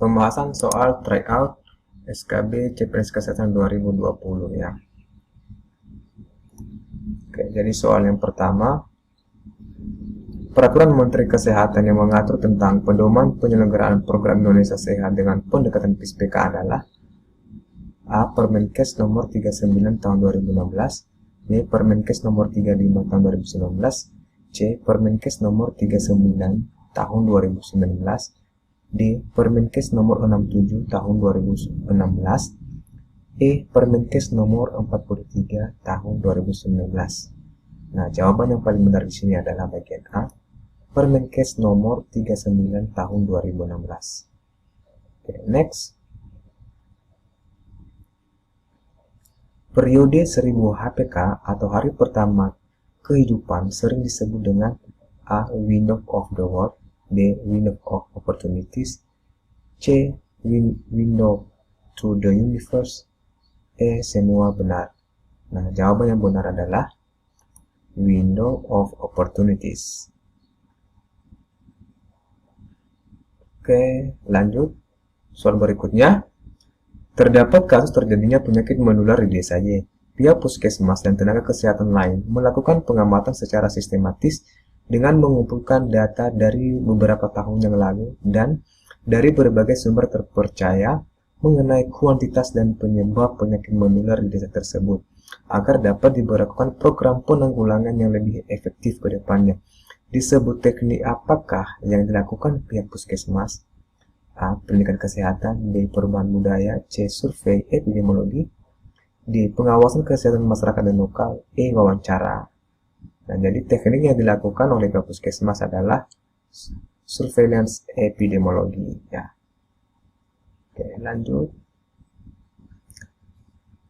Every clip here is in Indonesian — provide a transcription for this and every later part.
pembahasan soal tryout SKB CPNS Kesehatan 2020 ya. Oke, jadi soal yang pertama, Peraturan Menteri Kesehatan yang mengatur tentang pedoman penyelenggaraan program Indonesia Sehat dengan pendekatan PISPK adalah A. Permenkes nomor 39 tahun 2016, B. Permenkes nomor 35 tahun 2019, C. Permenkes nomor 39 tahun 2019, D. Permenkes nomor 67 tahun 2016, E. Permenkes nomor 43 tahun 2019. Nah, jawaban yang paling benar di sini adalah bagian A. Permenkes nomor 39 tahun 2016. Oke, next. Periode 1000 HPK atau hari pertama kehidupan sering disebut dengan A. Window of the World, B. Window of Opportunities, C. Window to the Universe, E. Semua benar. Nah, jawaban yang benar adalah Window of Opportunities. Oke, lanjut. Soal berikutnya. Terdapat kasus terjadinya penyakit menular di desa Y. Pihak puskesmas dan tenaga kesehatan lain melakukan pengamatan secara sistematis dengan mengumpulkan data dari beberapa tahun yang lalu dan dari berbagai sumber terpercaya mengenai kuantitas dan penyebab penyakit menular di desa tersebut, agar dapat diberlakukan program penanggulangan yang lebih efektif ke depannya. Disebut teknik apakah yang dilakukan pihak puskesmas? A. Pendidikan kesehatan, B. Perubahan budaya, C. Survei epidemiologi, D. Pengawasan kesehatan masyarakat dan lokal, E. Wawancara. Nah, jadi teknik yang dilakukan oleh pihak puskesmas adalah surveillance epidemiologi. Ya. Oke, lanjut.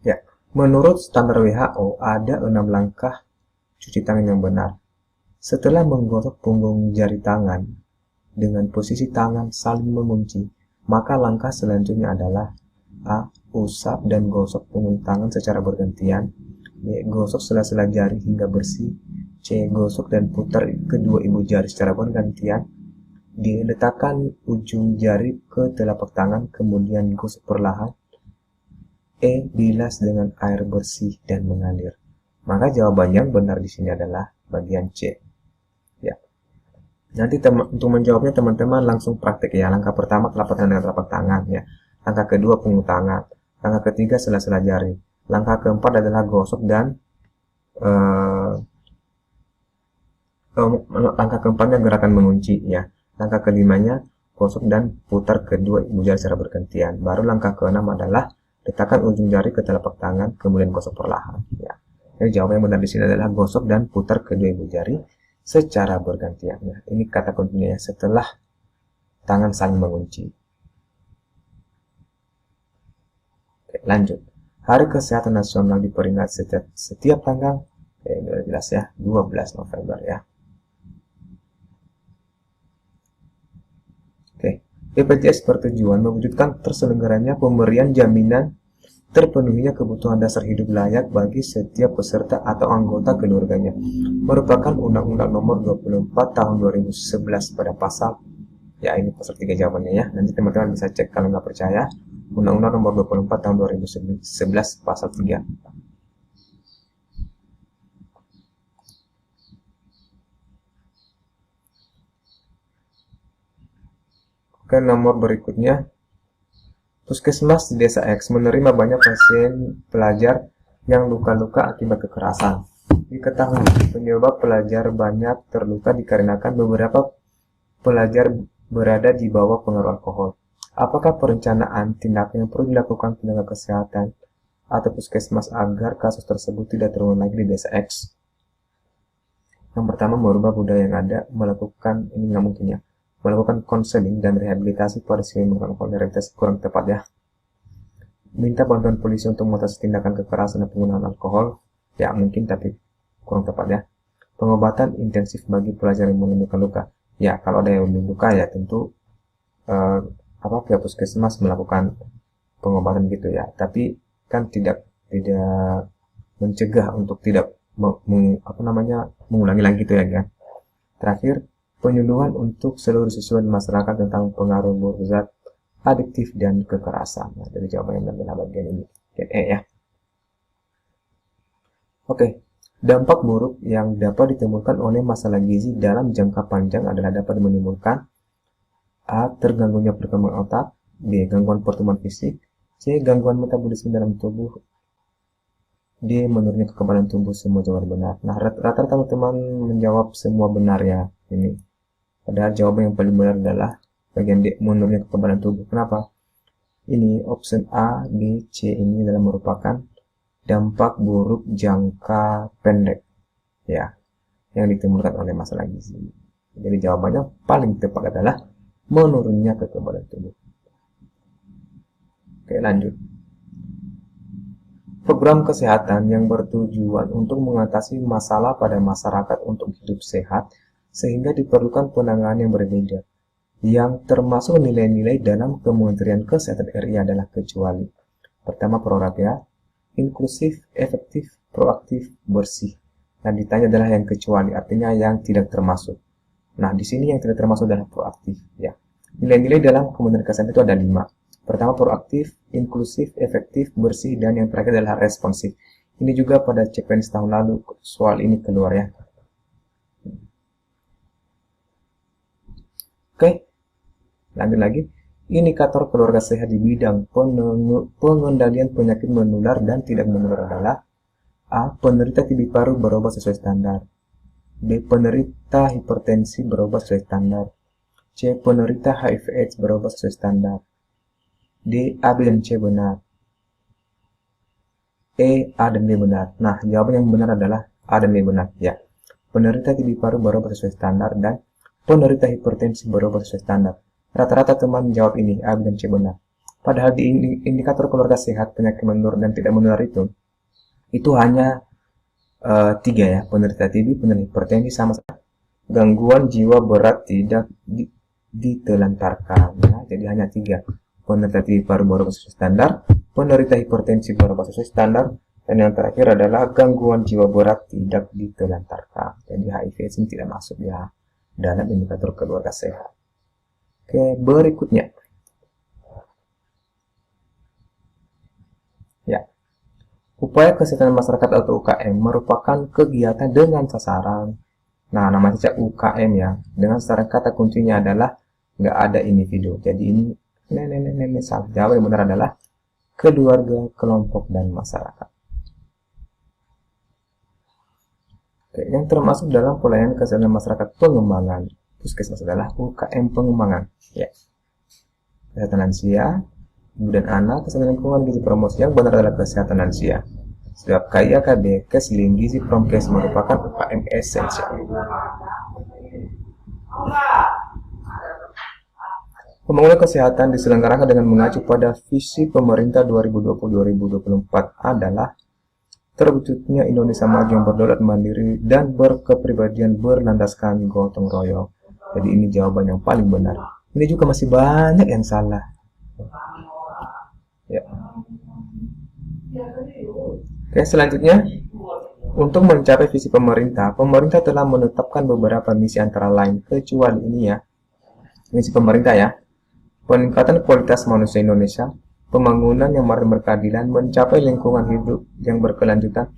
Ya, menurut standar WHO ada 6 langkah cuci tangan yang benar. Setelah menggosok punggung jari tangan dengan posisi tangan saling mengunci, maka langkah selanjutnya adalah A. Usap dan gosok punggung tangan secara bergantian, B. Gosok sela-sela jari hingga bersih, C. Gosok dan putar kedua ibu jari secara bergantian, D. Letakkan ujung jari ke telapak tangan kemudian gosok perlahan, E. Bilas dengan air bersih dan mengalir. Maka jawaban yang benar di sini adalah bagian C. Ya. Nanti untuk menjawabnya teman-teman langsung praktek ya. Langkah pertama telapak tangan dengan telapak tangan ya. Langkah kedua punggung tangan. Langkah ketiga sela-sela jari. Langkah keempat adalah gosok dan langkah keempatnya gerakan mengunci ya. Langkah kelimanya gosok dan putar kedua ibu jari secara bergantian. Baru langkah keenam adalah letakkan ujung jari ke telapak tangan kemudian gosok perlahan ya. Jadi jawaban yang benar di sini adalah gosok dan putar kedua ibu jari secara bergantian. Ya. Ini kata kuncinya setelah tangan saling mengunci. Oke, lanjut. Hari Kesehatan Nasional diperingati setiap tanggal, ini udah jelas ya, 12 November ya. Oke, BPJS bertujuan mewujudkan terselenggaranya pemberian jaminan terpenuhinya kebutuhan dasar hidup layak bagi setiap peserta atau anggota keluarganya, merupakan Undang-Undang Nomor 24 Tahun 2011 pada pasal, ya ini pasal 3 jawabannya ya, nanti teman-teman bisa cek kalau nggak percaya, Undang-Undang Nomor 24 Tahun 2011 pasal 3. Oke, nomor berikutnya. Puskesmas di Desa X menerima banyak pasien pelajar yang luka-luka akibat kekerasan. Diketahui penyebab pelajar banyak terluka dikarenakan beberapa pelajar berada di bawah pengaruh alkohol. Apakah perencanaan tindakan yang perlu dilakukan tenaga kesehatan atau puskesmas agar kasus tersebut tidak terulang lagi di Desa X? Yang pertama, merubah budaya yang ada, melakukan, ini nggak mungkin ya, melakukan konseling dan rehabilitasi pada siswa yang menggunakan rehabilitasi kurang tepat ya. Minta bantuan polisi untuk mengatasi tindakan kekerasan dan penggunaan alkohol, ya mungkin tapi kurang tepat ya. Pengobatan intensif bagi pelajar yang mengalami luka. Ya kalau ada yang luka ya tentu pihak puskesmas melakukan pengobatan gitu ya. Tapi kan tidak mencegah untuk tidak mengulangi lagi gitu ya kan. Terakhir, penyuluhan untuk seluruh siswa di masyarakat tentang pengaruh buruk zat adiktif, dan kekerasan. Nah, jadi jawaban yang benar adalah bagian ini, bagian E ya. Oke, dampak buruk yang dapat ditemukan oleh masalah gizi dalam jangka panjang adalah dapat menimbulkan A. Terganggunya perkembangan otak, B. Gangguan pertumbuhan fisik, C. Gangguan metabolisme dalam tubuh, D. Menurunnya kekebalan tubuh. Semua jawaban benar. Nah, rata-rata teman-teman menjawab semua benar ya ini. Padahal jawaban yang paling benar adalah bagian D. Menurunnya kekebalan tubuh. Kenapa? Ini option A, B, C ini adalah merupakan dampak buruk jangka pendek ya yang ditimbulkan oleh masalah gizi. Jadi jawabannya paling tepat adalah menurunnya kekebalan tubuh. Oke, lanjut. Program kesehatan yang bertujuan untuk mengatasi masalah pada masyarakat untuk hidup sehat sehingga diperlukan penanganan yang berbeda. Yang termasuk nilai-nilai dalam Kementerian Kesehatan RI adalah kecuali. Pertama, proraga, inklusif, efektif, proaktif, bersih. Nah, ditanya adalah yang kecuali, artinya yang tidak termasuk. Nah, di sini yang tidak termasuk adalah proaktif. Ya. Nilai-nilai dalam Kementerian Kesehatan itu ada 5. Pertama, proaktif, inklusif, efektif, bersih, dan yang terakhir adalah responsif. Ini juga pada CPNS tahun lalu soal ini keluar ya. Oke, lanjut lagi. Indikator keluarga sehat di bidang pengendalian penyakit menular dan tidak menular adalah A. Penderita TB paru berobat sesuai standar, B. Penderita hipertensi berobat sesuai standar, C. Penderita HIV/AIDS berobat sesuai standar, D. A, B, dan C benar, E, A, dan B benar. Nah, jawaban yang benar adalah A dan B benar ya. Penderita TB paru berobat sesuai standar dan penderita hipertensi berobat sesuai standar. Rata-rata teman menjawab ini, A, B, dan C benar. Padahal di indikator keluarga sehat penyakit menular dan tidak menular itu hanya 3 ya, penderita TB, penderita hipertensi, sama gangguan jiwa berat tidak ditelantarkan. Ya, jadi hanya 3. Penderita TB paru berobat sesuai standar, penderita hipertensi berobat sesuai standar, dan yang terakhir adalah gangguan jiwa berat tidak ditelantarkan. Jadi HIV ini tidak masuk ya dalam indikator keluarga sehat. Oke, berikutnya. Ya. Upaya kesehatan masyarakat atau UKM merupakan kegiatan dengan sasaran. Nah, namanya saja UKM ya. Dengan sasaran kata kuncinya adalah nggak ada individu. Jadi ini salah. Jawaban yang benar adalah keluarga, kelompok, dan masyarakat. Oke, yang termasuk dalam pelayanan kesehatan masyarakat pengembangan Puskesmas adalah UKM pengembangan. Ya. Kesehatan lansia, ibu dan anak, kesehatan lingkungan, gizi promosi. Yang benar adalah kesehatan lansia. Sebab KIAKB, Kesling, Gizi Promkes merupakan UKM esensial. Pembangunan kesehatan diselenggarakan dengan mengacu pada visi pemerintah 2020-2024 adalah terwujudnya Indonesia maju yang berdaulat mandiri dan berkepribadian berlandaskan gotong royong. Jadi ini jawaban yang paling benar. Ini juga masih banyak yang salah. Ya. Oke, selanjutnya, untuk mencapai visi pemerintah telah menetapkan beberapa misi antara lain, kecuali ini ya, misi pemerintah ya, peningkatan kualitas manusia Indonesia, pembangunan yang berkeadilan, mencapai lingkungan hidup yang berkelanjutan,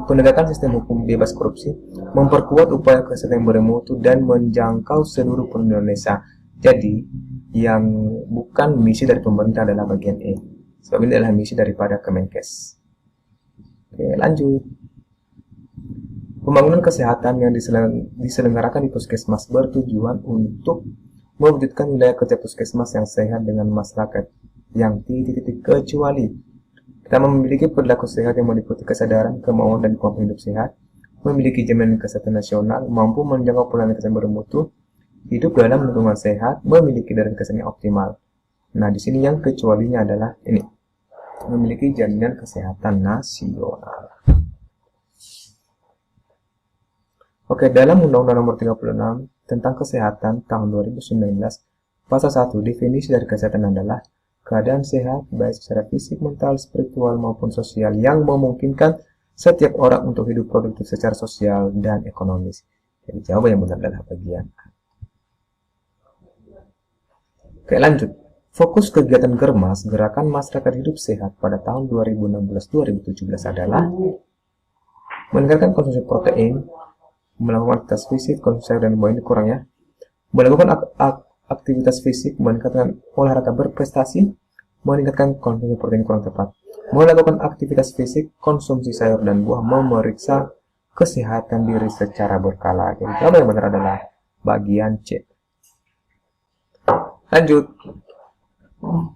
penegakan sistem hukum bebas korupsi, memperkuat upaya kesehatan yang bermutu, dan menjangkau seluruh penduduk Indonesia. Jadi, yang bukan misi dari pemerintah adalah bagian E. Sebab ini adalah misi daripada Kemenkes. Oke, lanjut. Pembangunan kesehatan yang diselenggarakan di Puskesmas bertujuan untuk mewujudkan wilayah kerja Puskesmas yang sehat dengan masyarakat yang kecuali kita memiliki perilaku sehat yang meliputi kesadaran, kemauan, dan kemampuan hidup sehat, memiliki jaminan kesehatan nasional, mampu menjangkau pelayanan kesehatan bermutu, hidup dalam lingkungan sehat, memiliki darah kesehatan yang optimal. Nah, di sini yang kecualinya adalah ini, memiliki jaminan kesehatan nasional. Oke, dalam Undang-Undang Nomor 36 tentang Kesehatan tahun 2019, Pasal 1, definisi dari kesehatan adalah keadaan sehat, baik secara fisik, mental, spiritual, maupun sosial, yang memungkinkan setiap orang untuk hidup produktif secara sosial dan ekonomis. Jadi jawaban yang benar adalah bagian A. Oke, lanjut. Fokus kegiatan Germas, Gerakan Masyarakat Hidup Sehat pada tahun 2016-2017 adalah meningkatkan konsumsi protein, melakukan aktivitas fisik, konsumsi air dan buah ini kurang ya, melakukan aktivitas fisik, meningkatkan olahraga berprestasi, meningkatkan konsumsi protein kurang tepat, melakukan aktivitas fisik, konsumsi sayur dan buah, memeriksa kesehatan diri secara berkala. Jadi jawaban yang benar adalah bagian C. Lanjut.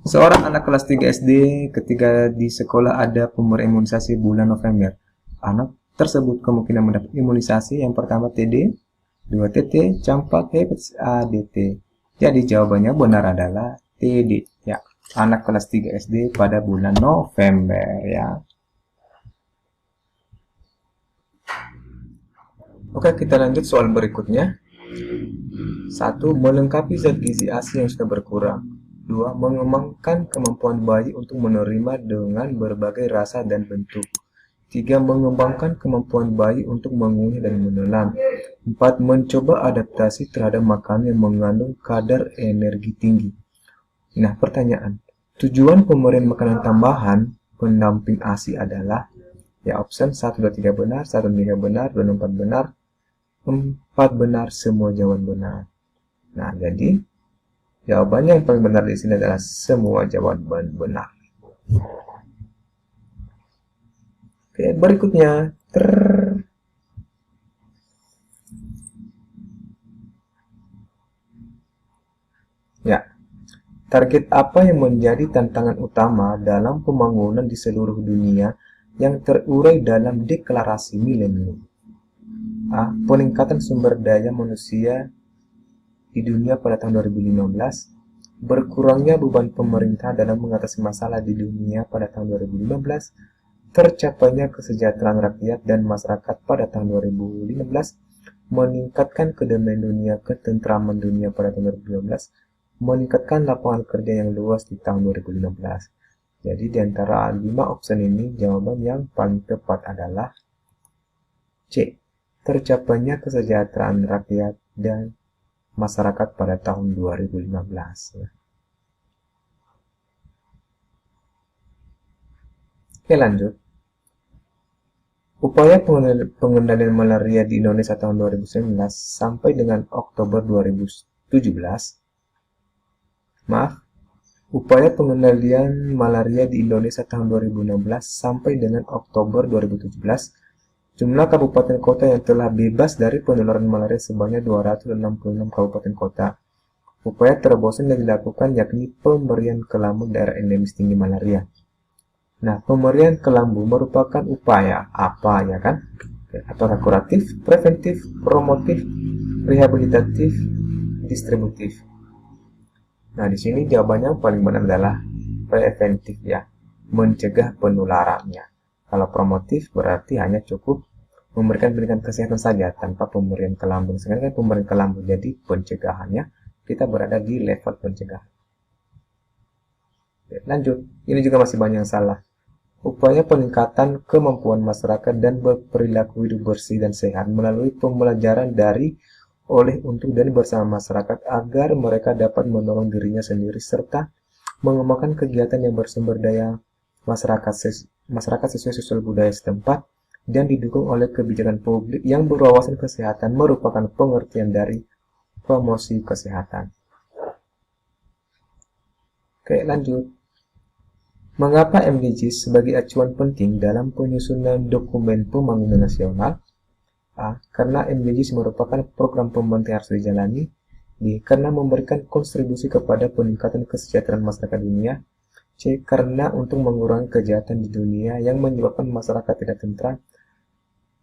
Seorang anak kelas 3 SD ketika di sekolah ada pemberian imunisasi bulan November. Anak tersebut kemungkinan mendapat imunisasi yang pertama TD, 2 TT, campak, hepatitis A, DT. Jadi jawabannya benar adalah TD ya. Anak kelas 3 SD pada bulan November ya. Oke, kita lanjut soal berikutnya. 1. Melengkapi zat gizi ASI yang sudah berkurang. 2. Mengembangkan kemampuan bayi untuk menerima dengan berbagai rasa dan bentuk. 3. Mengembangkan kemampuan bayi untuk mengunyah dan menelan. 4. Mencoba adaptasi terhadap makanan yang mengandung kadar energi tinggi. Nah, pertanyaan. Tujuan pemberian makanan tambahan pendamping ASI adalah ya option 1, 2, 3 benar, 1, 3 benar, 2, 4 benar, 4 benar, semua jawaban benar. Nah, jadi jawabannya yang paling benar di sini adalah semua jawaban benar. Oke, berikutnya. Ya, target apa yang menjadi tantangan utama dalam pembangunan di seluruh dunia yang terurai dalam deklarasi milenium? A. Peningkatan sumber daya manusia di dunia pada tahun 2015, berkurangnya beban pemerintah dalam mengatasi masalah di dunia pada tahun 2015, tercapainya kesejahteraan rakyat dan masyarakat pada tahun 2015, meningkatkan kedamaian dunia, ketentraman dunia pada tahun 2015, meningkatkan lapangan kerja yang luas di tahun 2015. Jadi di antara 5 opsi ini, jawaban yang paling tepat adalah C. Tercapainya kesejahteraan rakyat dan masyarakat pada tahun 2015. Oke, lanjut. Upaya pengendalian malaria di Indonesia tahun 2019 sampai dengan Oktober 2017. Upaya pengendalian malaria di Indonesia tahun 2016 sampai dengan Oktober 2017. Jumlah kabupaten kota yang telah bebas dari penularan malaria sebanyak 266 kabupaten kota. Upaya terobosan yang dilakukan yakni pemberian kelambu daerah endemis tinggi malaria. Nah, pemberian kelambu merupakan upaya apa ya kan? Apakah kuratif, preventif, promotif, rehabilitatif, distributif? Nah, di sini jawabannya paling benar adalah preventif ya, mencegah penularannya. Kalau promotif berarti hanya cukup memberikan pendidikan kesehatan saja tanpa pemberian kelambu. Sekarang kan pemberian kelambu, jadi pencegahannya kita berada di level pencegahan. Oke, lanjut, ini juga masih banyak yang salah. Upaya peningkatan kemampuan masyarakat dan berperilaku hidup bersih dan sehat melalui pembelajaran dari, oleh, untuk, dan bersama masyarakat agar mereka dapat menolong dirinya sendiri serta mengembangkan kegiatan yang bersumber daya masyarakat sesuai sosial budaya setempat dan didukung oleh kebijakan publik yang berwawasan kesehatan merupakan pengertian dari promosi kesehatan. Oke, lanjut. Mengapa MDGs sebagai acuan penting dalam penyusunan dokumen pembangunan nasional? A. Karena MDGs merupakan program pemerintah yang harus dijalani. B. Karena memberikan kontribusi kepada peningkatan kesejahteraan masyarakat dunia. C. Karena untuk mengurangi kejahatan di dunia yang menyebabkan masyarakat tidak tentram.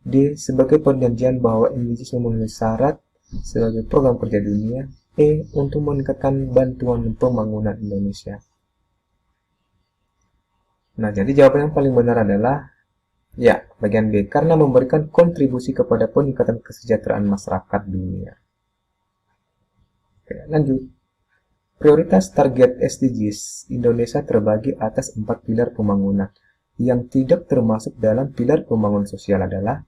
D. Sebagai perjanjian bahwa MDGs memenuhi syarat sebagai program kerja dunia. E. Untuk meningkatkan bantuan pembangunan Indonesia. Nah, jadi jawaban yang paling benar adalah ya, bagian B. Karena memberikan kontribusi kepada peningkatan kesejahteraan masyarakat dunia. Oke, lanjut. Prioritas target SDGs Indonesia terbagi atas 4 pilar pembangunan. Yang tidak termasuk dalam pilar pembangunan sosial adalah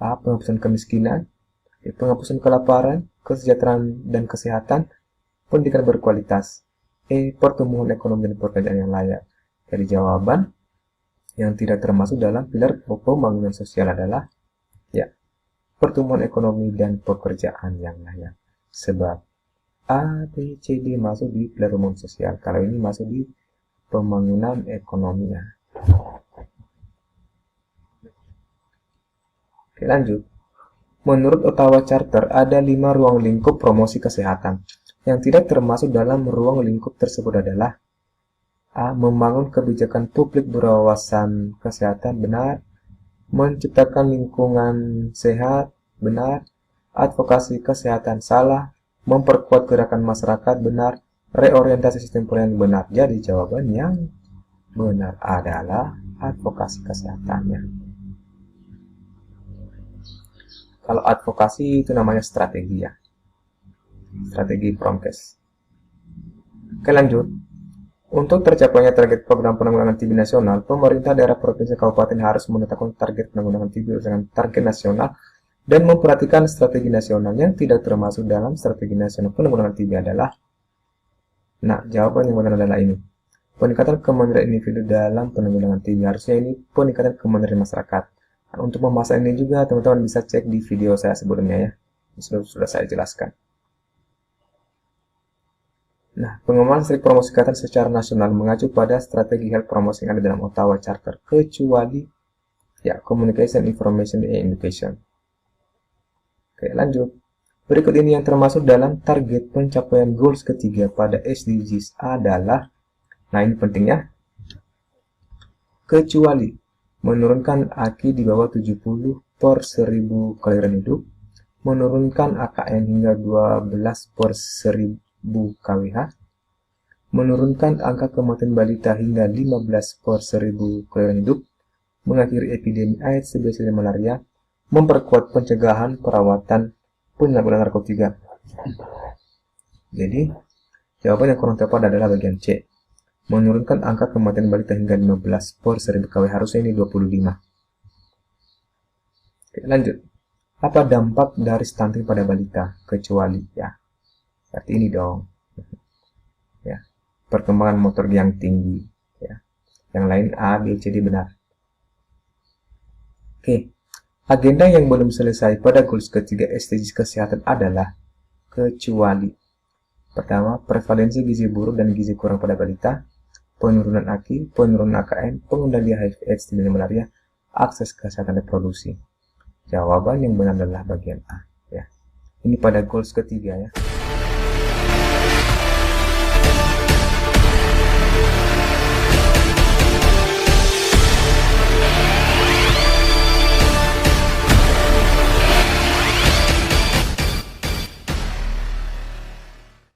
A. Penghapusan kemiskinan, B. Penghapusan kelaparan, kesejahteraan dan kesehatan, pendidikan berkualitas, Pertumbuhan ekonomi dan pekerjaan yang layak. Jadi jawaban yang tidak termasuk dalam pilar pembangunan sosial adalah ya, pertumbuhan ekonomi dan pekerjaan yang layak. Sebab A, B, C, D masuk di pilar pembangunan sosial. Kalau ini masuk di pembangunan ekonomi ya. Oke, lanjut. Menurut Ottawa Charter, ada 5 ruang lingkup promosi kesehatan. Yang tidak termasuk dalam ruang lingkup tersebut adalah A. Membangun kebijakan publik berwawasan kesehatan, benar. Menciptakan lingkungan sehat, benar. Advokasi kesehatan, salah. Memperkuat gerakan masyarakat, benar. Reorientasi sistem pelayanan, benar. Jadi jawaban yang benar adalah advokasi kesehatannya. Kalau advokasi itu namanya strategi ya. Strategi Promkes. Oke, lanjut. Untuk tercapainya target program penanggulangan TB nasional, pemerintah daerah provinsi kabupaten harus menetapkan target penanggulangan TB dengan target nasional dan memperhatikan strategi nasional. Yang tidak termasuk dalam strategi nasional penanggulangan TB adalah, nah, jawaban yang benar adalah ini. Peningkatan kemandirian individu dalam penanggulangan TB. Harusnya ini peningkatan kemandirian masyarakat. Nah, untuk memasak ini juga teman-teman bisa cek di video saya sebelumnya ya. Sudah saya jelaskan. Nah, pengembangan strategi promosi kesehatan secara nasional mengacu pada strategi health promotion yang ada dalam Ottawa Charter, kecuali ya communication, information, and education. Oke, lanjut. Berikut ini yang termasuk dalam target pencapaian goals ketiga pada SDGs adalah, nah ini pentingnya, kecuali menurunkan AKI di bawah 70 per 1000 kelahiran hidup, menurunkan AKN hingga 12 per 1000 KWH, menurunkan angka kematian balita hingga 15 per 1000 kelahiran hidup, mengakhiri epidemi AIDS, TBC, dan malaria, memperkuat pencegahan, perawatan, penyalahgunaan narkotika. Jadi, jawaban yang kurang tepat adalah bagian C. Menurunkan angka kematian balita hingga 15 per 1000 KWH, harusnya ini 25. Oke, lanjut. Apa dampak dari stunting pada balita? Kecuali ya. Berarti ini dong. Ya. Perkembangan motor yang tinggi. Ya. Yang lain A, B, C, D benar. Oke. Agenda yang belum selesai pada goals ketiga SDGs kesehatan adalah kecuali. Pertama, prevalensi gizi buruk dan gizi kurang pada balita, penurunan AKI, penurunan AKN, pengendalian HIV AIDS dan malaria, akses kesehatan reproduksi. Jawaban yang benar adalah bagian A. Ya. Ini pada goals ketiga ya.